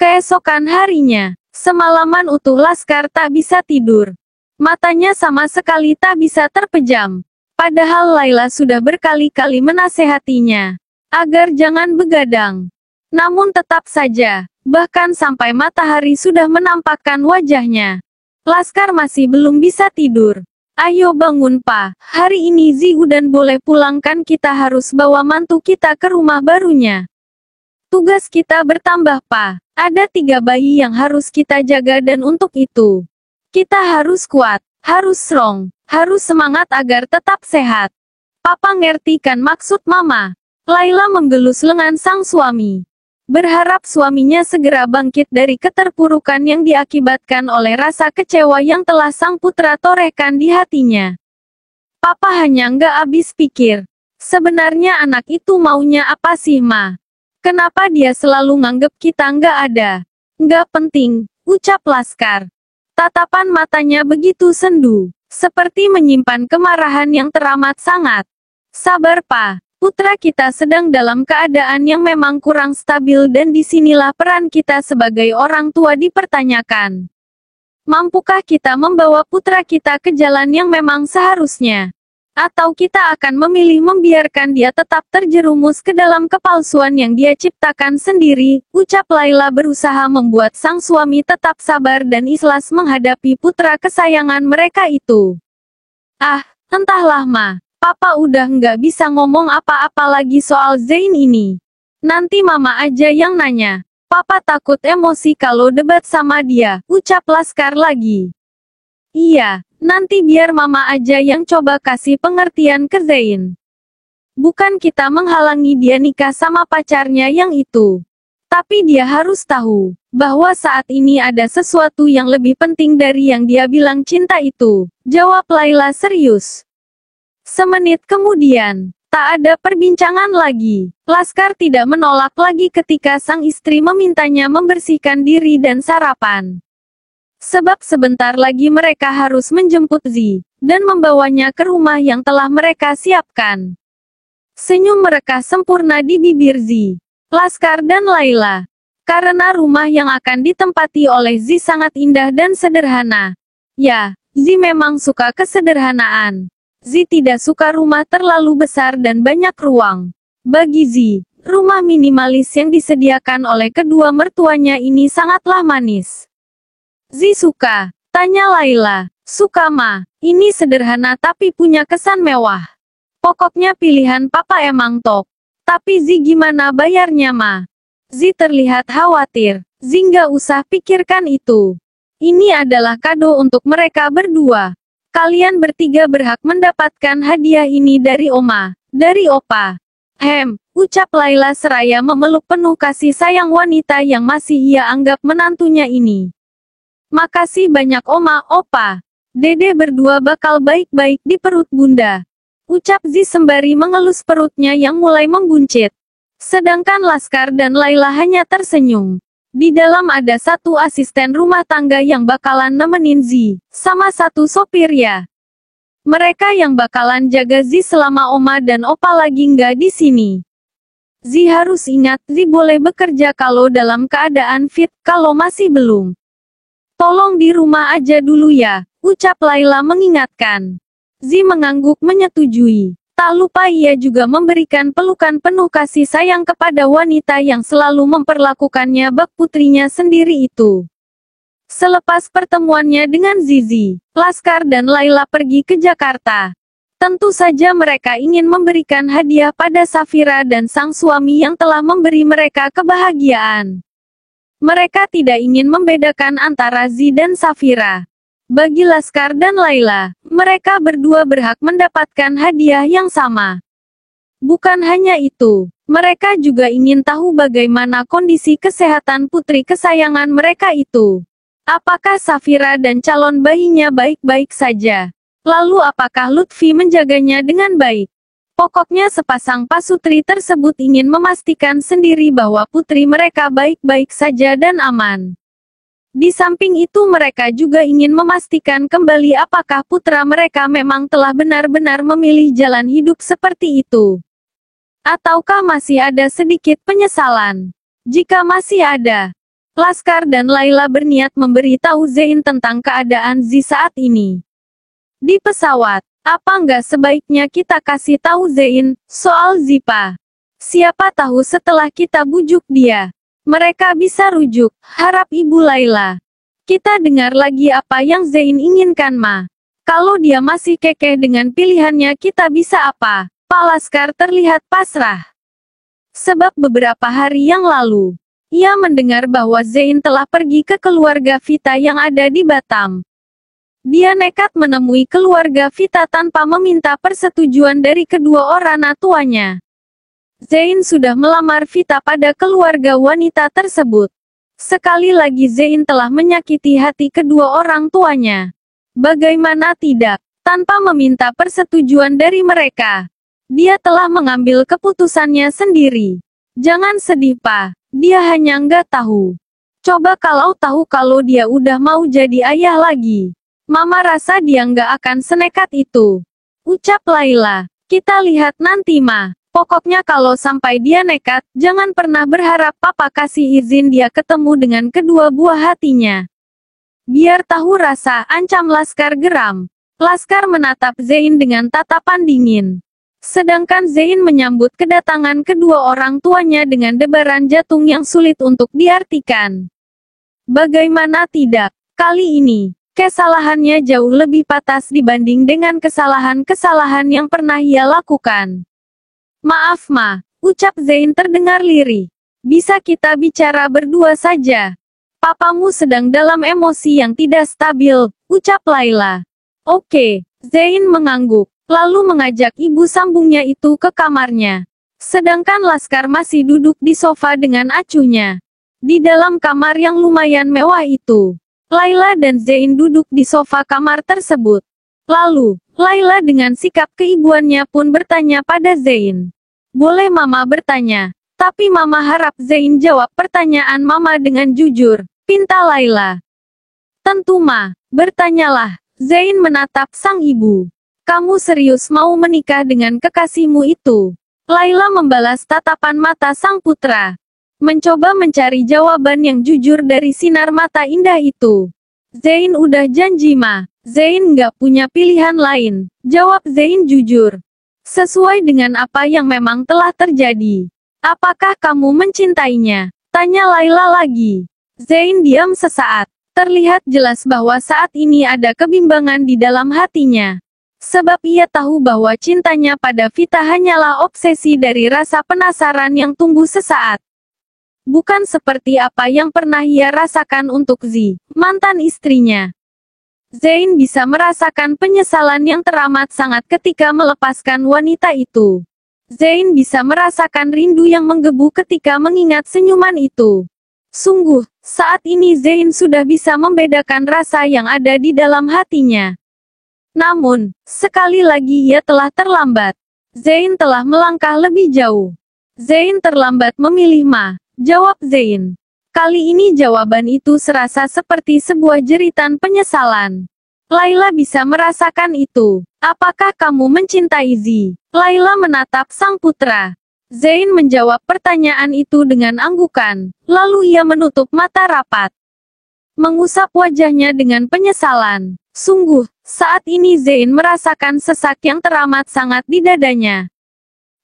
Keesokan harinya, semalaman utuh Laskar tak bisa tidur. Matanya sama sekali tak bisa terpejam. Padahal Laila sudah berkali-kali menasehatinya agar jangan begadang. Namun tetap saja, bahkan sampai matahari sudah menampakkan wajahnya, Laskar masih belum bisa tidur. Ayo bangun Pa, hari ini Ziudan boleh pulang kan, kita harus bawa mantu kita ke rumah barunya. Tugas kita bertambah Pa, ada 3 bayi yang harus kita jaga dan untuk itu, kita harus kuat, harus strong, harus semangat agar tetap sehat. Papa ngerti kan maksud Mama? Laila menggelus lengan sang suami. Berharap suaminya segera bangkit dari keterpurukan yang diakibatkan oleh rasa kecewa yang telah sang putra torehkan di hatinya. Papa hanya nggak habis pikir. Sebenarnya anak itu maunya apa sih Ma? Kenapa dia selalu nganggep kita nggak ada? Nggak penting, ucap Laskar. Tatapan matanya begitu sendu, seperti menyimpan kemarahan yang teramat sangat. Sabar Pa, putra kita sedang dalam keadaan yang memang kurang stabil dan disinilah peran kita sebagai orang tua dipertanyakan. Mampukah kita membawa putra kita ke jalan yang memang seharusnya? Atau kita akan memilih membiarkan dia tetap terjerumus ke dalam kepalsuan yang dia ciptakan sendiri, ucap Laila berusaha membuat sang suami tetap sabar dan ikhlas menghadapi putra kesayangan mereka itu. Ah, entahlah Ma, Papa udah nggak bisa ngomong apa-apa lagi soal Zain ini. Nanti Mama aja yang nanya. Papa takut emosi kalau debat sama dia, ucap Laskar lagi. Iya, nanti biar Mama aja yang coba kasih pengertian ke Zain. Bukan kita menghalangi dia nikah sama pacarnya yang itu. Tapi dia harus tahu, bahwa saat ini ada sesuatu yang lebih penting dari yang dia bilang cinta itu, jawab Laila serius. Semenit kemudian, tak ada perbincangan lagi. Laskar tidak menolak lagi ketika sang istri memintanya membersihkan diri dan sarapan. Sebab sebentar lagi mereka harus menjemput Zi, dan membawanya ke rumah yang telah mereka siapkan. Senyum mereka sempurna di bibir Zi, Laskar dan Laila. Karena rumah yang akan ditempati oleh Zi sangat indah dan sederhana. Ya, Zi memang suka kesederhanaan. Zi tidak suka rumah terlalu besar dan banyak ruang. Bagi Zi, rumah minimalis yang disediakan oleh kedua mertuanya ini sangatlah manis. Zi suka, tanya Laila. Suka Ma, ini sederhana tapi punya kesan mewah. Pokoknya pilihan Papa emang top. Tapi Zi gimana bayarnya Ma? Zi terlihat khawatir. Zi nggak usah pikirkan itu. Ini adalah kado untuk mereka berdua. Kalian bertiga berhak mendapatkan hadiah ini dari Oma, dari Opa. Ucap Laila seraya memeluk penuh kasih sayang wanita yang masih ia anggap menantunya ini. Makasih banyak Oma, Opa. Dede berdua bakal baik-baik di perut Bunda. Ucap Zi sembari mengelus perutnya yang mulai membuncit. Sedangkan Laskar dan Laila hanya tersenyum. Di dalam ada 1 asisten rumah tangga yang bakalan nemenin Zi, sama 1 sopir ya. Mereka yang bakalan jaga Zi selama Oma dan Opa lagi nggak di sini. Zi harus ingat, Zi boleh bekerja kalau dalam keadaan fit, kalau masih belum. Tolong di rumah aja dulu ya, ucap Laila mengingatkan. Zi mengangguk menyetujui. Tak lupa ia juga memberikan pelukan penuh kasih sayang kepada wanita yang selalu memperlakukannya bak putrinya sendiri itu. Selepas pertemuannya dengan Zizi, Laskar dan Laila pergi ke Jakarta. Tentu saja mereka ingin memberikan hadiah pada Safira dan sang suami yang telah memberi mereka kebahagiaan. Mereka tidak ingin membedakan antara Zi dan Safira. Bagi Laskar dan Laila, mereka berdua berhak mendapatkan hadiah yang sama. Bukan hanya itu, mereka juga ingin tahu bagaimana kondisi kesehatan putri kesayangan mereka itu. Apakah Safira dan calon bayinya baik-baik saja? Lalu apakah Lutfi menjaganya dengan baik? Pokoknya sepasang pasutri tersebut ingin memastikan sendiri bahwa putri mereka baik-baik saja dan aman. Di samping itu mereka juga ingin memastikan kembali apakah putra mereka memang telah benar-benar memilih jalan hidup seperti itu. Ataukah masih ada sedikit penyesalan? Jika masih ada, Laskar dan Layla berniat memberitahu Zein tentang keadaan Zi saat ini. Di pesawat, apa nggak sebaiknya kita kasih tahu Zein soal Zipa? Siapa tahu setelah kita bujuk dia, mereka bisa rujuk, harap Ibu Layla. Kita dengar lagi apa yang Zein inginkan, Ma. Kalau dia masih kekeh dengan pilihannya, kita bisa apa? Pak Laskar terlihat pasrah. Sebab beberapa hari yang lalu, ia mendengar bahwa Zein telah pergi ke keluarga Vita yang ada di Batam. Dia nekat menemui keluarga Vita tanpa meminta persetujuan dari kedua orang tuanya. Zein sudah melamar Vita pada keluarga wanita tersebut. Sekali lagi Zein telah menyakiti hati kedua orang tuanya. Bagaimana tidak, tanpa meminta persetujuan dari mereka. Dia telah mengambil keputusannya sendiri. Jangan sedih, Pak. Dia hanya nggak tahu. Coba kalau tahu kalau dia udah mau jadi ayah lagi. Mama rasa dia nggak akan senekat itu. Ucap Layla. Kita lihat nanti, Ma. Pokoknya kalau sampai dia nekat, jangan pernah berharap Papa kasih izin dia ketemu dengan kedua buah hatinya. Biar tahu rasa, ancam Laskar geram. Laskar menatap Zein dengan tatapan dingin. Sedangkan Zein menyambut kedatangan kedua orang tuanya dengan debaran jantung yang sulit untuk diartikan. Bagaimana tidak, kali ini, kesalahannya jauh lebih patas dibanding dengan kesalahan-kesalahan yang pernah ia lakukan. Maaf, Ma, ucap Zein terdengar lirih. Bisa kita bicara berdua saja? Papamu sedang dalam emosi yang tidak stabil, ucap Layla. Oke, Zein mengangguk. Lalu mengajak ibu sambungnya itu ke kamarnya. Sedangkan Laskar masih duduk di sofa dengan acuhnya. Di dalam kamar yang lumayan mewah itu, Layla dan Zein duduk di sofa kamar tersebut. Lalu, Layla dengan sikap keibuannya pun bertanya pada Zein. Boleh Mama bertanya, tapi Mama harap Zein jawab pertanyaan Mama dengan jujur, pinta Layla. Tentu Ma, bertanyalah. Zein menatap sang ibu. Kamu serius mau menikah dengan kekasihmu itu? Layla membalas tatapan mata sang putra. Mencoba mencari jawaban yang jujur dari sinar mata indah itu. Zein udah janji, Ma. Zein nggak punya pilihan lain. Jawab Zein jujur. Sesuai dengan apa yang memang telah terjadi. Apakah kamu mencintainya? Tanya Layla lagi. Zein diam sesaat. Terlihat jelas bahwa saat ini ada kebimbangan di dalam hatinya. Sebab ia tahu bahwa cintanya pada Vita hanyalah obsesi dari rasa penasaran yang tumbuh sesaat. Bukan seperti apa yang pernah ia rasakan untuk Zi, mantan istrinya. Zein bisa merasakan penyesalan yang teramat sangat ketika melepaskan wanita itu. Zein bisa merasakan rindu yang menggebu ketika mengingat senyuman itu. Sungguh, saat ini Zein sudah bisa membedakan rasa yang ada di dalam hatinya. Namun, sekali lagi ia telah terlambat. Zein telah melangkah lebih jauh. Zein terlambat memilih Ma, jawab Zein. Kali ini jawaban itu serasa seperti sebuah jeritan penyesalan. Layla bisa merasakan itu. Apakah kamu mencintai Zi? Layla menatap sang putra. Zein menjawab pertanyaan itu dengan anggukan, lalu ia menutup mata rapat. Mengusap wajahnya dengan penyesalan. Sungguh, saat ini Zein merasakan sesak yang teramat sangat di dadanya.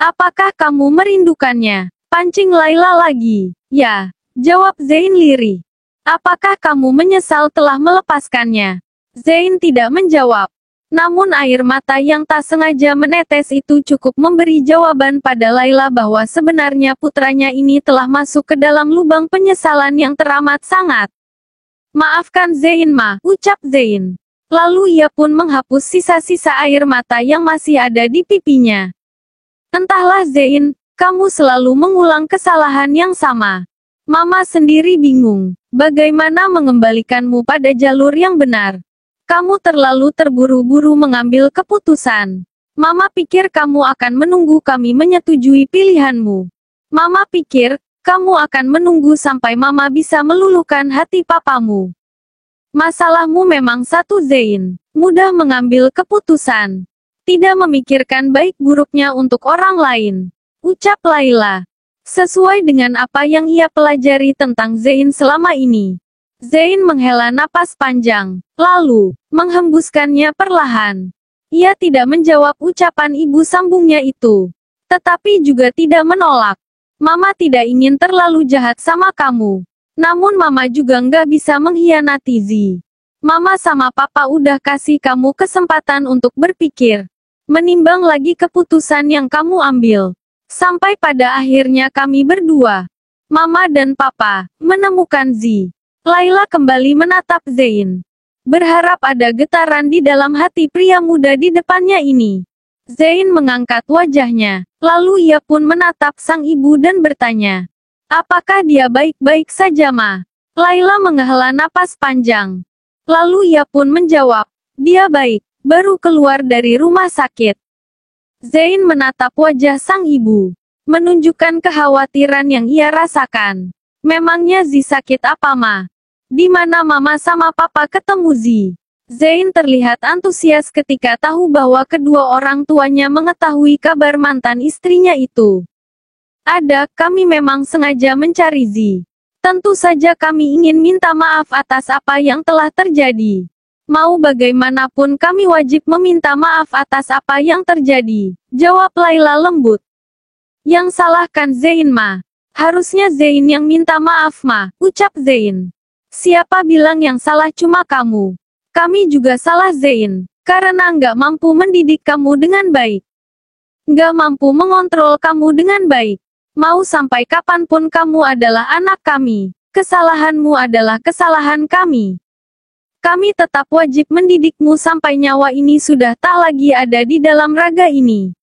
Apakah kamu merindukannya? Pancing Layla lagi. Ya, jawab Zein lirih. Apakah kamu menyesal telah melepaskannya? Zein tidak menjawab. Namun air mata yang tak sengaja menetes itu cukup memberi jawaban pada Layla bahwa sebenarnya putranya ini telah masuk ke dalam lubang penyesalan yang teramat sangat. Maafkan Zein, Ma, ucap Zein. Lalu ia pun menghapus sisa-sisa air mata yang masih ada di pipinya. Entahlah Zein, kamu selalu mengulang kesalahan yang sama. Mama sendiri bingung, bagaimana mengembalikanmu pada jalur yang benar. Kamu terlalu terburu-buru mengambil keputusan. Mama pikir kamu akan menunggu kami menyetujui pilihanmu. Mama pikir, kamu akan menunggu sampai Mama bisa meluluhkan hati papamu. Masalahmu memang satu Zein, mudah mengambil keputusan. Tidak memikirkan baik buruknya untuk orang lain. Ucap Layla. Sesuai dengan apa yang ia pelajari tentang Zain selama ini. Zain menghela napas panjang, lalu menghembuskannya perlahan. Ia tidak menjawab ucapan ibu sambungnya itu, tetapi juga tidak menolak. Mama tidak ingin terlalu jahat sama kamu. Namun mama juga nggak bisa mengkhianati Z. Mama sama papa udah kasih kamu kesempatan untuk berpikir. Menimbang lagi keputusan yang kamu ambil. Sampai pada akhirnya kami berdua, Mama dan Papa, menemukan Z. Laila kembali menatap Zain. Berharap ada getaran di dalam hati pria muda di depannya ini. Zain mengangkat wajahnya, lalu ia pun menatap sang ibu dan bertanya, apakah dia baik-baik saja, Ma? Laila menghela napas panjang. Lalu ia pun menjawab, dia baik, baru keluar dari rumah sakit. Zain menatap wajah sang ibu, menunjukkan kekhawatiran yang ia rasakan. Memangnya Z sakit apa, Ma? Di mana Mama sama Papa ketemu Z? Zain terlihat antusias ketika tahu bahwa kedua orang tuanya mengetahui kabar mantan istrinya itu. Ada, kami memang sengaja mencari Z. Tentu saja kami ingin minta maaf atas apa yang telah terjadi. Mau bagaimanapun kami wajib meminta maaf atas apa yang terjadi, jawab Laila lembut. Yang salahkan Zain, Ma. Harusnya Zain yang minta maaf, Ma, ucap Zain. Siapa bilang yang salah cuma kamu? Kami juga salah, Zain, karena nggak mampu mendidik kamu dengan baik. Nggak mampu mengontrol kamu dengan baik. Mau sampai kapanpun kamu adalah anak kami. Kesalahanmu adalah kesalahan kami. Kami tetap wajib mendidikmu sampai nyawa ini sudah tak lagi ada di dalam raga ini.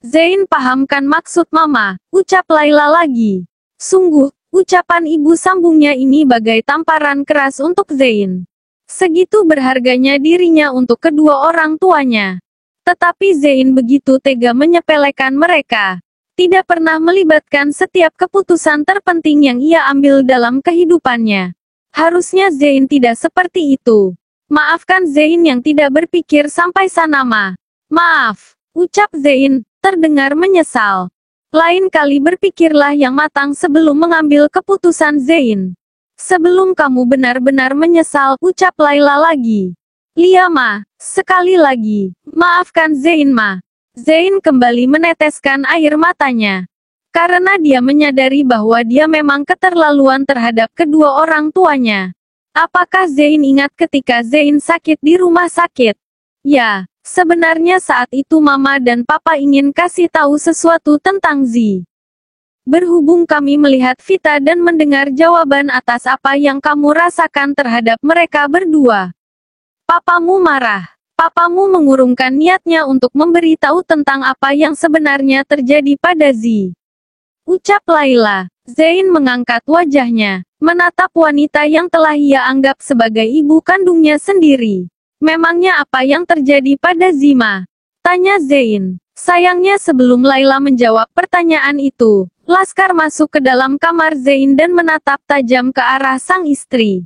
Zain pahamkan maksud Mama, ucap Laila lagi. Sungguh, ucapan ibu sambungnya ini bagai tamparan keras untuk Zain. Segitu berharganya dirinya untuk kedua orang tuanya. Tetapi Zain begitu tega menyepelekan mereka. Tidak pernah melibatkan setiap keputusan terpenting yang ia ambil dalam kehidupannya. Harusnya Zain tidak seperti itu. Maafkan Zain yang tidak berpikir sampai sana, Ma. Maaf, ucap Zain, terdengar menyesal. Lain kali berpikirlah yang matang sebelum mengambil keputusan, Zain. Sebelum kamu benar-benar menyesal, ucap Laila lagi. Lia, Ma, sekali lagi, maafkan Zain, Ma. Zain kembali meneteskan air matanya. Karena dia menyadari bahwa dia memang keterlaluan terhadap kedua orang tuanya. Apakah Zain ingat ketika Zain sakit di rumah sakit? Ya, sebenarnya saat itu Mama dan Papa ingin kasih tahu sesuatu tentang Z. Berhubung kami melihat Vita dan mendengar jawaban atas apa yang kamu rasakan terhadap mereka berdua. Papamu marah. Papamu mengurungkan niatnya untuk memberitahu tentang apa yang sebenarnya terjadi pada Z. Ucap Laila. Zain mengangkat wajahnya, menatap wanita yang telah ia anggap sebagai ibu kandungnya sendiri. Memangnya apa yang terjadi pada Zima? Tanya Zain. Sayangnya sebelum Laila menjawab pertanyaan itu, Laskar masuk ke dalam kamar Zain dan menatap tajam ke arah sang istri.